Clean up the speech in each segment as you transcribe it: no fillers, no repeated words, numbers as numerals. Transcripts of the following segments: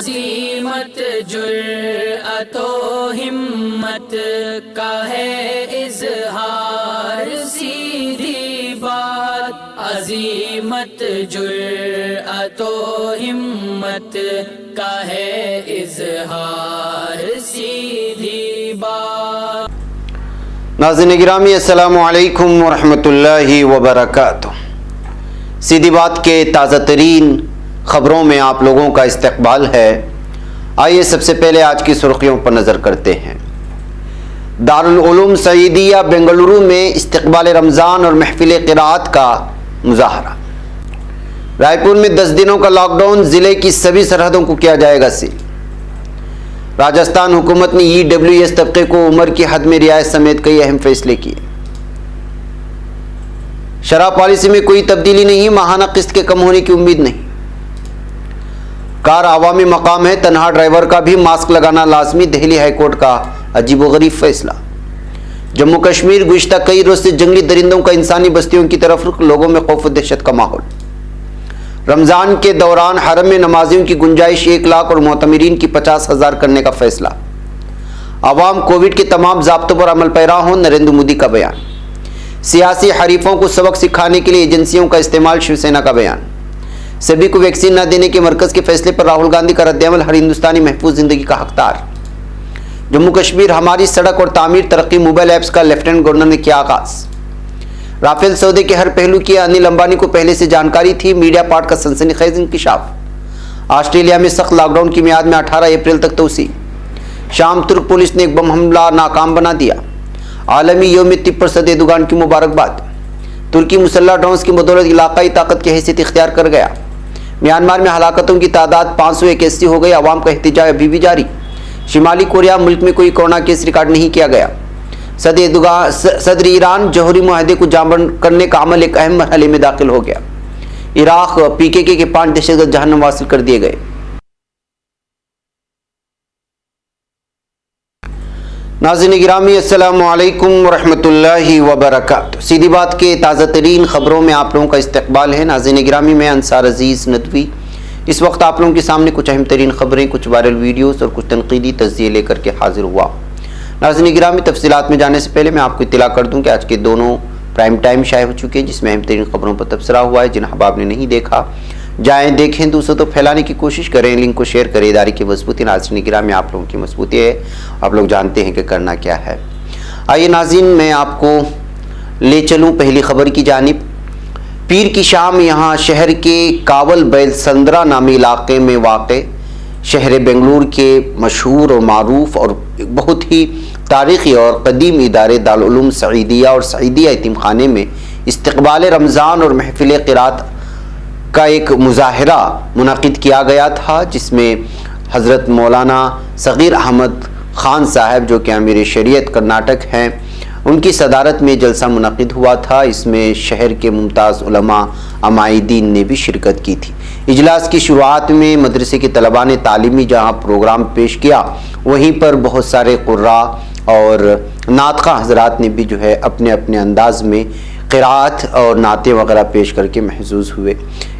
عزیمت جرأت و ہمت کا ہے اظہار، سیدھی بات عزیمت جرأت و ہمت کا ہے اظہار، سیدھی بات۔ ناظرین گرامی السلام علیکم ورحمۃ اللہ وبرکاتہ۔ سیدھی بات کے تازہ ترین خبروں میں آپ لوگوں کا استقبال ہے۔ آئیے سب سے پہلے آج کی سرخیوں پر نظر کرتے ہیں۔ دارالعلوم سعیدیہ بنگلورو میں استقبال رمضان اور محفل قرأت کا مظاہرہ۔ رائے پور میں 10 دنوں کا لاک ڈاؤن، ضلع کی سبھی سرحدوں کو کیا جائے گا سیل۔ راجستھان حکومت نے EWS طبقے کو عمر کی حد میں رعایت سمیت کئی اہم فیصلے کیے۔ شرح پالیسی میں کوئی تبدیلی نہیں، ماہانہ قسط کے کم ہونے کی امید نہیں۔ کار عوامی مقام ہے، تنہا ڈرائیور کا بھی ماسک لگانا لازمی، دہلی ہائی کورٹ کا عجیب و غریب فیصلہ۔ جموں کشمیر گزشتہ کئی روز سے جنگلی درندوں کا انسانی بستیوں کی طرف رخ، لوگوں میں خوف و دہشت کا ماحول۔ رمضان کے دوران حرم میں نمازیوں کی گنجائش 1 لاکھ اور معتمرین کی 50,000 کرنے کا فیصلہ۔ عوام کووڈ کے تمام ضابطوں پر عمل پیرا ہوں، نریندر مودی کا بیان۔ سیاسی حریفوں کو سبق سکھانے کے لیے ایجنسیوں کا استعمال، شیو سینا کا بیان۔ سبھی کو ویکسین نہ دینے کے مرکز کے فیصلے پر راہل گاندھی کا رد عمل، ہر ہندوستانی محفوظ زندگی کا حقدار۔ جموں کشمیر ہماری سڑک اور تعمیر ترقی موبائل ایپس کا لیفٹیننٹ گورنر نے کیا آغاز۔ رافیل سودے کے ہر پہلو کی انل امبانی کو پہلے سے جانکاری تھی، میڈیا پارٹ کا سنسنی خیز انکشاف۔ آسٹریلیا میں سخت لاک ڈاؤن کی میعاد میں 18 اپریل تک توسیع۔ شام ترک پولیس نے ایک بم حملہ ناکام بنا دیا۔ عالمی یوم طب پر صد اردوغان کی مبارکباد۔ ترکی مسلح ڈرونز کی بدولت علاقائی طاقت کی حیثیت اختیار کر گیا۔ میانمار میں ہلاکتوں کی تعداد 581 ہو گئی، عوام کا احتجاج ابھی بھی جاری۔ شمالی کوریا ملک میں کوئی کورونا کیس ریکارڈ نہیں کیا گیا۔ صدر ایران جوہری معاہدے کو جامع کرنے کا عمل ایک اہم مرحلے میں داخل ہو گیا۔ عراق PKK کے 5 دہشت گرد جہنم واصل کر دیے گئے۔ ناظرین گرامی السلام علیکم ورحمۃ اللہ وبرکاتہ۔ سیدھی بات کے تازہ ترین خبروں میں آپ لوگوں کا استقبال ہے۔ ناظرین گرامی میں انصار عزیز ندوی اس وقت آپ لوگوں کے سامنے کچھ اہم ترین خبریں، کچھ وائرل ویڈیوز اور کچھ تنقیدی تجزیے لے کر کے حاضر ہوا۔ ناظرین گرامی تفصیلات میں جانے سے پہلے میں آپ کو اطلاع کر دوں کہ آج کے دونوں پرائم ٹائم شائع ہو چکے ہیں، جس میں اہم ترین خبروں پر تبصرہ ہوا ہے۔ جن احباب نے نہیں دیکھا جائیں دیکھیں، دوسروں تک پھیلانے کی کوشش کریں، لنک کو شیئر کریں۔ ادارے کی مضبوطی ناظرین گرامی آپ لوگوں کی مضبوطی ہے، آپ لوگ جانتے ہیں کہ کرنا کیا ہے۔ آئیے ناظرین میں آپ کو لے چلوں پہلی خبر کی جانب۔ پیر کی شام یہاں شہر کے کاول بیل سندرا نامی علاقے میں واقع شہر بنگلور کے مشہور اور معروف اور بہت ہی تاریخی اور قدیم ادارے دارالعلوم سعیدیہ اور سعیدیہ یتیم خانے میں استقبال رمضان اور محفل قرأت کا ایک مظاہرہ منعقد کیا گیا تھا، جس میں حضرت مولانا صغیر احمد خان صاحب جو کہ امیر شریعت کرناٹک ہیں، ان کی صدارت میں جلسہ منعقد ہوا تھا۔ اس میں شہر کے ممتاز علماء عمائدین نے بھی شرکت کی تھی۔ اجلاس کی شروعات میں مدرسے کے طلباء نے تعلیمی جہاں پروگرام پیش کیا، وہیں پر بہت سارے قراء اور نعت خواں حضرات نے بھی جو ہے اپنے اپنے انداز میں قرأت اور نعتیں وغیرہ پیش کر کے محظوظ ہوئے۔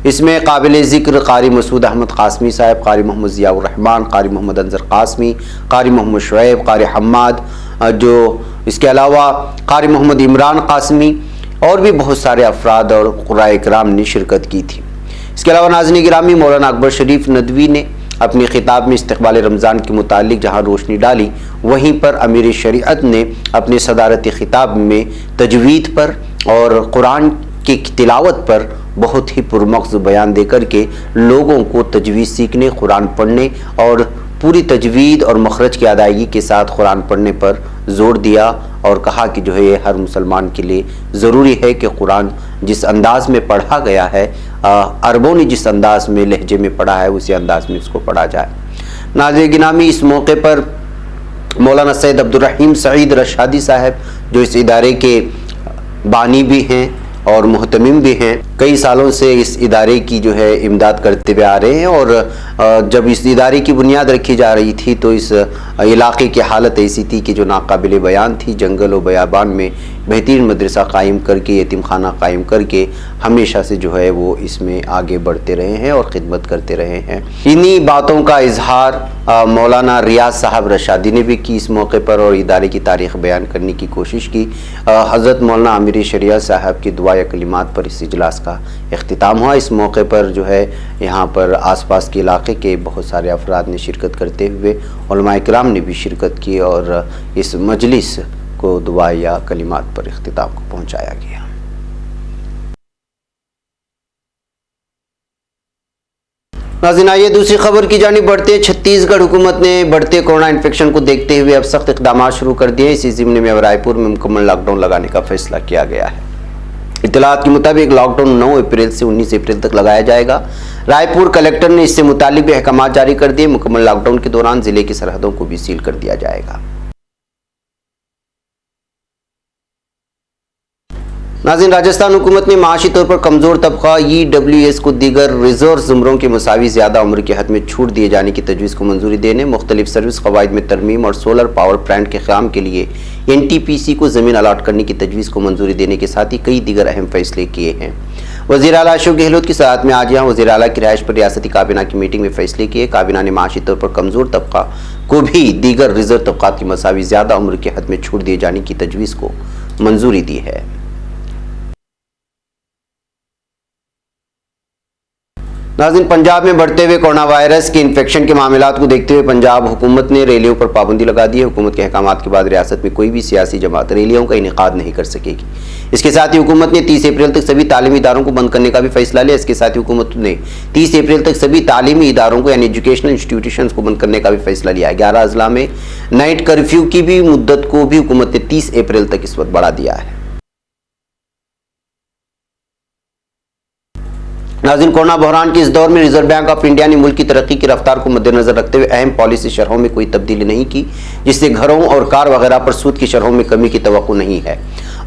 اس میں قابل ذکر قاری مسعود احمد قاسمی صاحب، قاری محمد ضیاء الرحمن، قاری محمد انظر قاسمی، قاری محمد شعیب، قاری حماد، جو اس کے علاوہ قاری محمد عمران قاسمی اور بھی بہت سارے افراد اور قراء اکرام نے شرکت کی تھی۔ اس کے علاوہ ناظرین گرامی مولانا اکبر شریف ندوی نے اپنی خطاب میں استقبال رمضان کے متعلق جہاں روشنی ڈالی، وہیں پر امیر شریعت نے اپنے صدارتی خطاب میں تجوید پر اور قرآن کی تلاوت پر بہت ہی پرمغز بیان دے کر کے لوگوں کو تجوید سیکھنے، قرآن پڑھنے اور پوری تجوید اور مخرج کی ادائیگی کے ساتھ قرآن پڑھنے پر زور دیا، اور کہا کہ جو ہے یہ ہر مسلمان کے لیے ضروری ہے کہ قرآن جس انداز میں پڑھا گیا ہے، عربوں نے جس انداز میں لہجے میں پڑھا ہے، اسی انداز میں اس کو پڑھا جائے۔ ناظرین گرامی اس موقع پر مولانا سید عبدالرحیم سعید رشادی صاحب جو اس ادارے کے بانی بھی ہیں اور محتمم بھی ہیں، کئی سالوں سے اس ادارے کی جو ہے امداد کرتے ہوئے آ رہے ہیں، اور جب اس ادارے کی بنیاد رکھی جا رہی تھی تو اس علاقے کی حالت ایسی تھی کہ جو ناقابل بیان تھی۔ جنگل و بیابان میں بہترین مدرسہ قائم کر کے، یتیم خانہ قائم کر کے ہمیشہ سے جو ہے وہ اس میں آگے بڑھتے رہے ہیں اور خدمت کرتے رہے ہیں۔ انہی باتوں کا اظہار مولانا ریاض صاحب رشادی نے بھی کی اس موقع پر، اور ادارے کی تاریخ بیان کرنے کی کوشش کی۔ حضرت مولانا امیر شریعت صاحب کی دعا یا کلمات پر اس اجلاس کا اختتام ہوا۔ اس موقع پر جو ہے یہاں پر آس پاس کے علاقے کے بہت سارے افراد نے شرکت کرتے ہوئے علماء کرام نے بھی شرکت کی، اور اس مجلس کو دعا یا کلمات پر اختتام کو پہنچایا گیا۔ ناظرین، آئیے دوسری خبر کی جانب بڑھتے ہیں۔ چھتیس گڑھ حکومت نے بڑھتے کورونا انفیکشن کو دیکھتے ہوئے اب سخت اقدامات شروع کر دیے ہیں۔ اسی ضمن میں رائے پور میں مکمل لاک ڈاؤن لگانے کا فیصلہ کیا گیا ہے۔ اطلاعات کے مطابق لاک ڈاؤن 9 اپریل سے 19 اپریل تک لگایا جائے گا۔ رائے پور کلیکٹر نے اس سے متعلق بھی احکامات جاری کر دیے۔ مکمل لاک ڈاؤن کے دوران ضلع کی سرحدوں کو بھی سیل کر دیا جائے گا۔ ناظرین، راجستھان حکومت نے معاشی طور پر کمزور طبقہ EWS کو دیگر ریزرو زمروں کے مساوی زیادہ عمر کے حد میں چھوٹ دیے جانے کی تجویز کو منظوری دینے، مختلف سروس قواعد میں ترمیم اور سولر پاور پلانٹ کے قیام کے لیے NTPC کو زمین الاٹ کرنے کی تجویز کو منظوری دینے کے ساتھ ہی کئی دیگر اہم فیصلے کیے ہیں۔ وزیر اعلیٰ اشوک گہلوت کی صدارت میں آج یہاں وزیر اعلیٰ کی رہائش پر ریاستی کابینہ کی میٹنگ میں فیصلے کیے۔ کابینہ نے معاشی طور پر کمزور طبقہ کو بھی دیگر ریزرو طبقات کی مساوی زیادہ عمر کے حد میں چھوٹ دیے جانے کی تجویز کو منظوری دی ہے۔ ناظرین، پنجاب میں بڑھتے ہوئے کورونا وائرس کے انفیکشن کے معاملات کو دیکھتے ہوئے پنجاب حکومت نے ریلیوں پر پابندی لگا دی ہے۔ حکومت کے احکامات کے بعد ریاست میں کوئی بھی سیاسی جماعت ریلیوں کا انعقاد نہیں کر سکے گی۔ اس کے ساتھ ہی حکومت نے 30 اپریل تک سبھی تعلیمی اداروں کو بند کرنے کا بھی فیصلہ لیا۔ اس کے ساتھ ہی حکومت نے 30 اپریل تک سبھی تعلیمی اداروں کو یعنی ایجوکیشنل انسٹیٹیوشنز کو بند کرنے کا بھی فیصلہ لیا ہے۔ 11 اضلاع میں نائٹ کرفیو کی بھی مدت کو بھی حکومت نے 30 اپریل تک اس وقت بڑھا دیا ہے۔ ناظرین، کورونا بحران کے اس دور میں ریزرو بینک آف انڈیا نے ملک کی ترقی کی رفتار کو مد نظر رکھتے ہوئے اہم پالیسی شرحوں میں کوئی تبدیلی نہیں کی، جس سے گھروں اور کار وغیرہ پر سود کی شرحوں میں کمی کی توقع نہیں ہے۔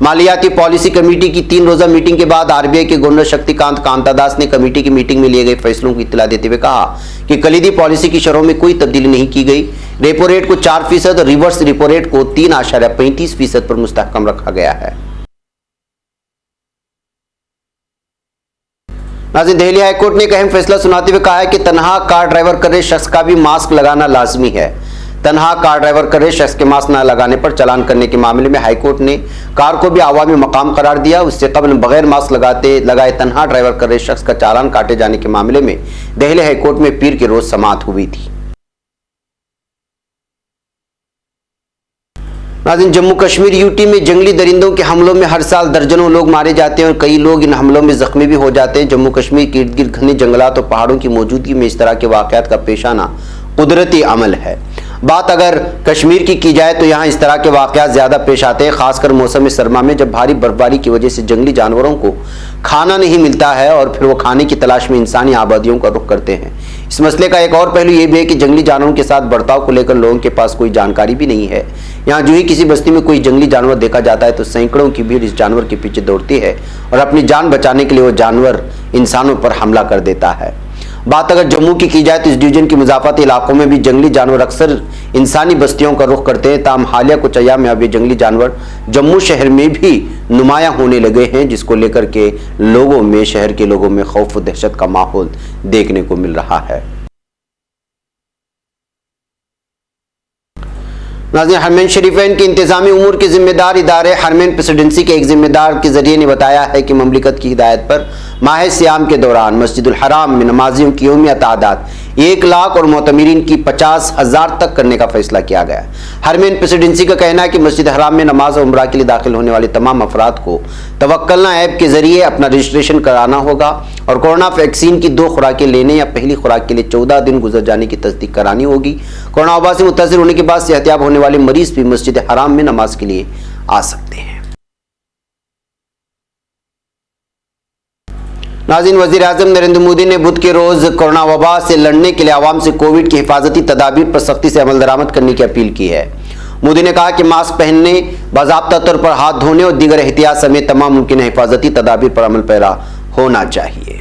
مالیاتی پالیسی کمیٹی کی 3 روزہ میٹنگ کے بعد RBI کے گورنر شکتی کانت کانتا داس نے کمیٹی کی میٹنگ میں لیے گئے فیصلوں کی اطلاع دیتے ہوئے کہا کہ کلیدی پالیسی کی شرحوں میں کوئی تبدیلی نہیں کی گئی۔ ریپو ریٹ کو 4% اور ریورس ریپو ریٹ کو 3.35% پر مستحکم رکھا گیا ہے۔ ناظرین، دہلی ہائی کورٹ نے ایک اہم فیصلہ سناتے ہوئے کہا ہے کہ تنہا کار ڈرائیور کر رہے شخص کا بھی ماسک لگانا لازمی ہے۔ تنہا کار ڈرائیور کر رہے شخص کے ماسک نہ لگانے پر چالان کرنے کے معاملے میں ہائی کورٹ نے کار کو بھی عوامی مقام قرار دیا۔ اس سے قبل بغیر ماسک لگائے تنہا ڈرائیور کر رہے شخص کا چالان کاٹے جانے کے معاملے میں دہلی ہائی کورٹ میں پیر کے روز سماعت ہوئی تھی۔ ناظرین، جموں کشمیر UT میں جنگلی درندوں کے حملوں میں ہر سال درجنوں لوگ مارے جاتے ہیں اور کئی لوگ ان حملوں میں زخمی بھی ہو جاتے ہیں۔ جموں کشمیر کے ارد گرد گھنے جنگلات اور پہاڑوں کی موجودگی میں اس طرح کے واقعات کا پیش آنا قدرتی عمل ہے۔ بات اگر کشمیر کی جائے تو یہاں اس طرح کے واقعات زیادہ پیش آتے ہیں، خاص کر موسم سرما میں جب بھاری برفباری کی وجہ سے جنگلی جانوروں کو کھانا نہیں ملتا ہے اور پھر وہ کھانے کی تلاش میں انسانی آبادیوں کا رخ کرتے ہیں۔ اس مسئلے کا ایک اور پہلو یہ بھی ہے کہ جنگلی جانوروں کے ساتھ برتاؤ کو لے کر لوگوں کے پاس کوئی جانکاری بھی نہیں ہے۔ یہاں جو ہی کسی بستی میں کوئی جنگلی جانور دیکھا جاتا ہے تو سینکڑوں کی بھیڑ اس جانور کے پیچھے دوڑتی ہے اور اپنی جان بچانے کے لیے وہ جانور انسانوں پر حملہ کر دیتا ہے۔ بات اگر جموں کی جائے تو اس ڈویژن کے مضافاتی علاقوں میں بھی جنگلی جانور اکثر انسانی بستیوں کا رخ کرتے ہیں۔ تاہم حالیہ کچھ ایام میں اب یہ جنگلی جانور جموں شہر میں بھی نمایاں ہونے لگے ہیں، جس کو لے کر کے شہر کے لوگوں میں خوف و دہشت کا ماحول دیکھنے کو مل رہا ہے۔ ناظرین، حرمین شریفین کے انتظامی امور کے ذمہ دار ادارے حرمین پریزیڈنسی کے ایک ذمہ دار کے ذریعے نے بتایا ہے کہ مملکت کی ہدایت پر ماہ سیام کے دوران مسجد الحرام میں نمازیوں کی یومیہ تعداد 1 لاکھ اور معتمرین کی 50,000 تک کرنے کا فیصلہ کیا گیا۔ حرمین پریزیڈنسی کا کہنا ہے کہ مسجد حرام میں نماز اور عمرہ کے لیے داخل ہونے والے تمام افراد کو توکلنا ایپ کے ذریعے اپنا رجسٹریشن کرانا ہوگا اور کورونا ویکسین کی 2 خوراکیں لینے یا پہلی خوراک کے لیے 14 دن گزر جانے کی تصدیق کرانی ہوگی۔ کورونا وبا سے متاثر ہونے کے بعد صحتیاب ہونے والے مریض بھی مسجد حرام میں نماز کے لیے آ سکتے ہیں۔ ناظرین، وزیر اعظم نریندر مودی نے بدھ کے روز کورونا وبا سے لڑنے کے لیے عوام سے کووڈ کی حفاظتی تدابیر پر سختی سے عمل درآمد کرنے کی اپیل کی ہے۔ مودی نے کہا کہ ماسک پہننے، باضابطہ طور پر ہاتھ دھونے اور دیگر احتیاط سمیت تمام ممکنہ حفاظتی تدابیر پر عمل پیرا ہونا چاہیے۔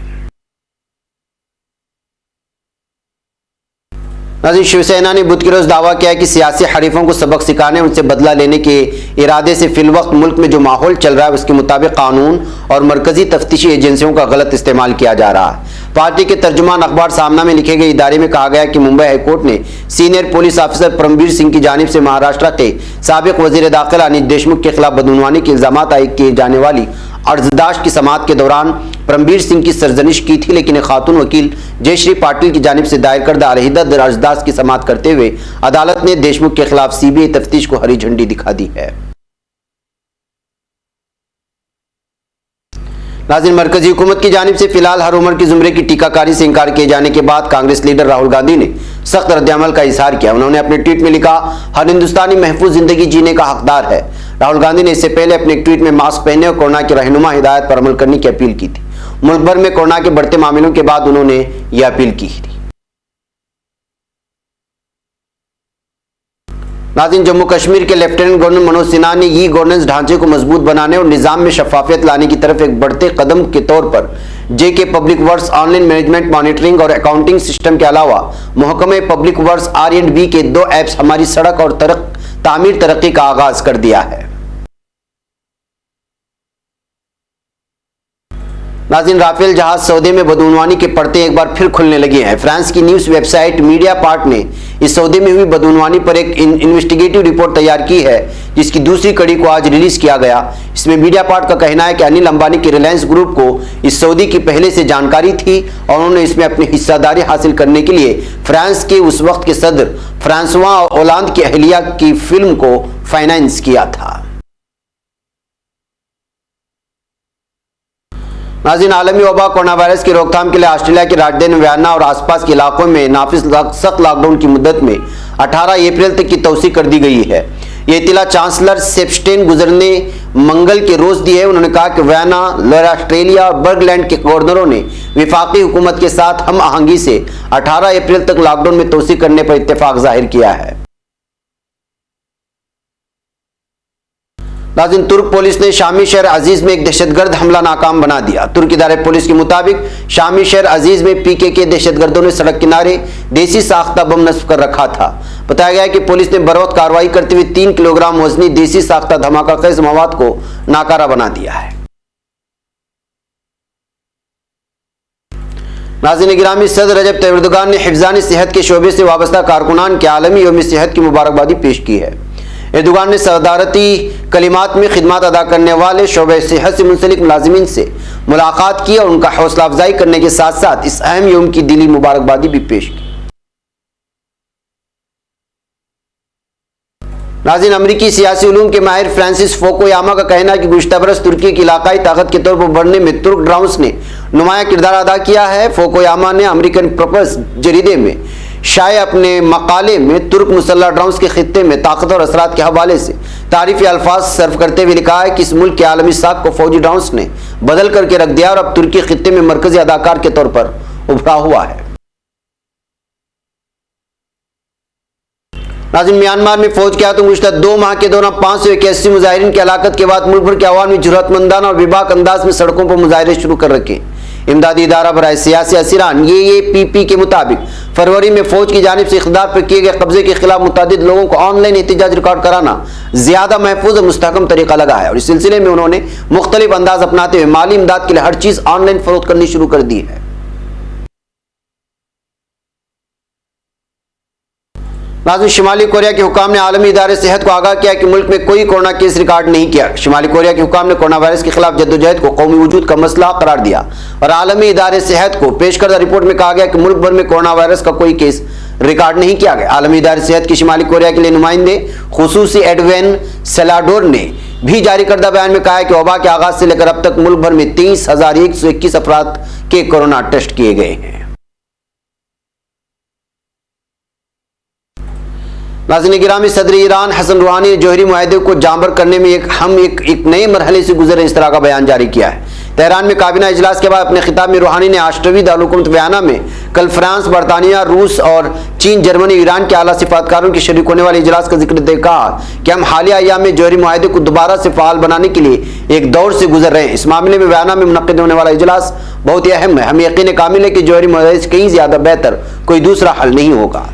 ناظرین، شیو سینا نے بدھ کے روز دعویٰ کیا کہ سیاسی حریفوں کو سبق سکھانے، ان سے بدلہ لینے کے ارادے سے فی الوقت ملک میں جو ماحول چل رہا ہے اس کے مطابق قانون اور مرکزی تفتیشی ایجنسیوں کا غلط استعمال کیا جا رہا ہے۔ پارٹی کے ترجمان اخبار سامنا میں لکھے گئے ادارے میں کہا گیا کہ ممبئی ہائی کورٹ نے سینئر پولیس آفیسر پرمبیر سنگھ کی جانب سے مہاراشٹر کے سابق وزیر داخلہ انیل دیشمکھ کے خلاف بدعنوانی کے الزامات عائد کیے جانے والی عرضداشت کی سماعت کے دوران پرمبیر سنگھ کی سرزنش کی تھی، لیکن ایک خاتون وکیل جے شری پاٹل کی جانب سے دائر کردہ علیحدہ عرضداشت کی سماعت کرتے ہوئے عدالت نے دیشمکھ کے خلاف سی بی آئی تفتیش کو ہری جھنڈی دکھا دی ہے۔ ناظرین، مرکزی حکومت کی جانب سے فی الحال ہر عمر کی زمرے کی ٹیکہ کاری سے انکار کیے جانے کے بعد کانگریس لیڈر راہل گاندھی نے سخت رد عمل کا اظہار کیا۔ انہوں نے اپنے ٹویٹ میں لکھا، ہر ہندوستانی محفوظ زندگی جینے کا حقدار ہے۔ راہل گاندھی نے اس سے پہلے اپنے ایک ٹویٹ میں ماسک پہننے اور کورونا کی رہنما ہدایت پر عمل کرنے کی اپیل کی تھی۔ ملک بھر میں کورونا کے بڑھتے معاملوں کے بعد انہوں نے یہ اپیل کی تھی۔ ناظرین، جموں کشمیر کے لیفٹیننٹ گورنر منوج سنہا نے ای گورننس ڈھانچے کو مضبوط بنانے اور نظام میں شفافیت لانے کی طرف ایک بڑھتے قدم کے طور پر جے کے public works on line management monitoring اور اکاؤنٹنگ سسٹم کے علاوہ محکمہ پبلک ورکس R&B کے 2 ایپس ہماری سڑک اور تعمیر ترقی کا آغاز کر دیا ہے۔ ناظرین، رافیل جہاز سودے میں بدعنوانی کے پرتے ایک بار پھر کھلنے لگے ہیں۔ فرانس کی news website Mediapart نے اس سودے میں ہوئی بدعنوانی پر ایک انویسٹیگیٹو رپورٹ تیار کی ہے، جس کی دوسری کڑی کو آج ریلیز کیا گیا۔ اس میں میڈیا پارٹ کا کہنا ہے کہ انل امبانی کے ریلائنس گروپ کو اس سودے کی پہلے سے جانکاری تھی اور انہوں نے اس میں اپنی حصہ داری حاصل کرنے کے لیے فرانس کے اس وقت کے صدر فرانسوا اولاند کی اہلیہ کی فلم کو فائنانس کیا تھا۔ ناظرین، عالمی وبا کورونا وائرس کی روک تھام کے لیے آسٹریلیا کی راجدھانی ویانا اور آس پاس کے علاقوں میں نافذ سخت لاک ڈاؤن کی مدت میں 18 اپریل تک کی توسیع کر دی گئی ہے۔ یہ اطلاع چانسلر سیپسٹین گزرنے منگل کے روز دی ہے۔ انہوں نے کہا کہ ویانا، لوئر آسٹریلیا اور برگ لینڈ کے گورنروں نے وفاقی حکومت کے ساتھ ہم آہنگی سے 18 اپریل تک لاک ڈاؤن میں توسیع کرنے پر اتفاق ظاہر کیا ہے۔ ناظرین، ترک پولیس نے شامی شہر عزیز میں ایک دہشت گرد حملہ ناکام بنا دیا۔ ترک ادارے پولیس کے مطابق شامی شہر عزیز میں PKK دہشت گردوں نے سڑک کنارے دیسی ساختہ بم نصب کر رکھا تھا۔ بتایا گیا ہے کہ پولیس نے بروقت کارروائی کرتے ہوئے 3 کلو گرام وزنی دیسی ساختہ دھماکہ خیز مواد کو ناکارہ بنا دیا ہے۔ ناظرین گرامی، صدر رجب طیب اردوغان نے حفظان صحت کے شعبے سے وابستہ کارکنان کے عالمی یوم صحت کی مبارکبادی پیش کی ہے۔ اردوغان نے صدارتی کلمات میں خدمات ادا کرنے والے شعبہ صحت سے منسلک ملازمین سے ملاقات کی اور ان کا حوصلہ افزائی کرنے کے ساتھ ساتھ اس اہم یوم کی دلی مبارکبادی بھی پیش کی۔ ناظرین، امریکی سیاسی علوم کے ماہر فرانسس فوکویاما کا کہنا ہے کہ گزشتہ برس ترکی کی علاقائی طاقت کے طور پر بڑھنے میں ترک ڈرونز نے نمایاں کردار ادا کیا ہے۔ فوکویاما نے امریکن پرپس جریدے میں شائع اپنے مقالے میں ترک مسلح ڈرونز کے خطے میں طاقت اور اثرات کے حوالے سے تعریفی الفاظ صرف کرتے ہوئے لکھا ہے کہ اس ملک کے عالمی ساکھ کو فوجی ڈرونز نے بدل کر کے رکھ دیا اور اب ترکی خطے میں مرکزی اداکار کے طور پر ابھرا ہوا ہے۔ ناظرین، میانمار میں فوج کے ہاتھوں گزشتہ 2 ماہ کے دوران 581 مظاہرین کی ہلاکت کے بعد ملک بھر کے عوام نے جرأت مندانہ اور بےباک انداز میں سڑکوں پر مظاہرے شروع کر رکھے۔ امدادی ادارہ برائے سیاسی اسیران AAPP کے مطابق فروری میں فوج کی جانب سے اقتدار پر کیے گئے قبضے کے خلاف متعدد لوگوں کو آن لائن احتجاج ریکارڈ کرانا زیادہ محفوظ اور مستحکم طریقہ لگا ہے اور اس سلسلے میں انہوں نے مختلف انداز اپناتے ہوئے مالی امداد کے لیے ہر چیز آن لائن فروخت کرنی شروع کر دی ہے۔ ناظرین، شمالی کوریا کے حکام نے عالمی ادارے صحت کو آگاہ کیا کہ ملک میں کوئی کورونا کیس ریکارڈ نہیں کیا۔ شمالی کوریا کے حکام نے کورونا وائرس کے خلاف جدوجہد کو قومی وجود کا مسئلہ قرار دیا اور عالمی ادارے صحت کو پیش کردہ رپورٹ میں کہا گیا کہ ملک بھر میں کورونا وائرس کا کوئی کیس ریکارڈ نہیں کیا گیا۔ عالمی ادارے صحت کی شمالی کوریا کے لیے نمائندے خصوصی ایڈوین سیلاڈور نے بھی جاری کردہ بیان میں کہا ہے کہ وبا کے آغاز سے لے کر اب تک ملک بھر میں 30,121 افراد کے کورونا ٹیسٹ کیے گئے ہیں۔ ناظرین گرامی، صدر ایران حسن روحانی نے جوہری معاہدے کو جامبر کرنے میں ایک نئے مرحلے سے گزر رہے اس طرح کا بیان جاری کیا ہے۔ تہران میں کابینہ اجلاس کے بعد اپنے خطاب میں روحانی نے آشٹوی دارالحکومت ویانا میں کل فرانس، برطانیہ، روس اور چین، جرمنی، ایران کے اعلیٰ سفارتکاروں کے شریک ہونے والے اجلاس کا ذکر کرتے کہا کہ ہم حالیہ ایام میں جوہری معاہدے کو دوبارہ سے فعال بنانے کے لیے ایک دور سے گزر رہے ہیں۔ اس معاملے میں ویانا میں منعقد ہونے والا اجلاس بہت ہی اہم ہے۔ ہمیں یقین کامل ہے کہ جوہری معاہدے سے کہیں زیادہ بہتر کوئی دوسرا حل نہیں ہوگا۔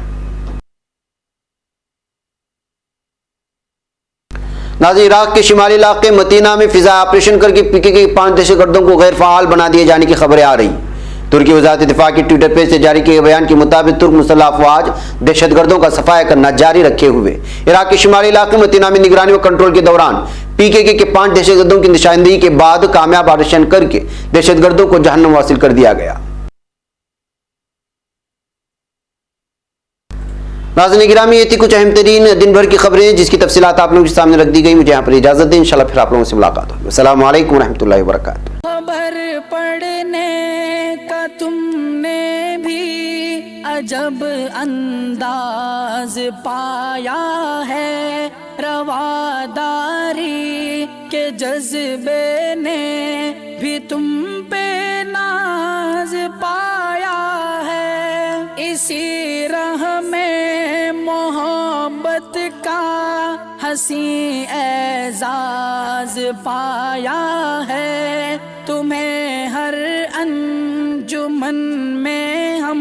ناظرین، عراق کے شمالی علاقے متینہ میں فضائی آپریشن کر کے پی کے کے 5 دہشت گردوں کو غیر فعال بنا دیے جانے کی خبریں آ رہی۔ ترکی وزارت دفاع کی ٹویٹر پیج سے جاری کیے بیان کے مطابق ترک مسلح افواج دہشت گردوں کا صفایا کرنا جاری رکھے ہوئے عراق کے شمالی علاقے متینہ میں نگرانی و کنٹرول کے دوران پی کے 5 دہشت گردوں کی نشاندہی کے بعد کامیاب آپریشن کر کے دہشت گردوں کو جہنم واصل کر دیا گیا۔ ناظرین گرامی، یہ تھی کچھ اہم ترین دن بھر کی خبریں جس کی تفصیلات آپ لوگوں کے سامنے رکھ دی گئی۔ مجھے یہاں پر اجازت دیں، انشاءاللہ پھر آپ لوگوں سے ملاقات ہوگی۔ السلام علیکم ورحمۃ اللہ وبرکاتہ۔ خبر پڑھنے کا تم نے بھی عجب انداز پایا ہے، رواداری کے جذبے نے بھی تم پہ ناز پایا ہے، اسی راہ میں محبت کا حسین اعزاز پایا ہے، تمہیں ہر انجمن میں ہم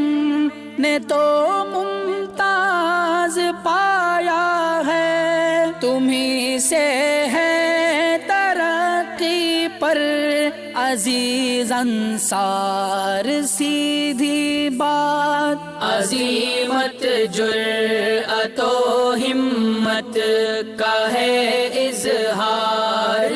نے تو ممتاز پایا ہے، تمہیں سے ہے ترقی پر عزیز انصار، سیدھی بات عظیمت جرأت و ہمت کا ہے اظہار۔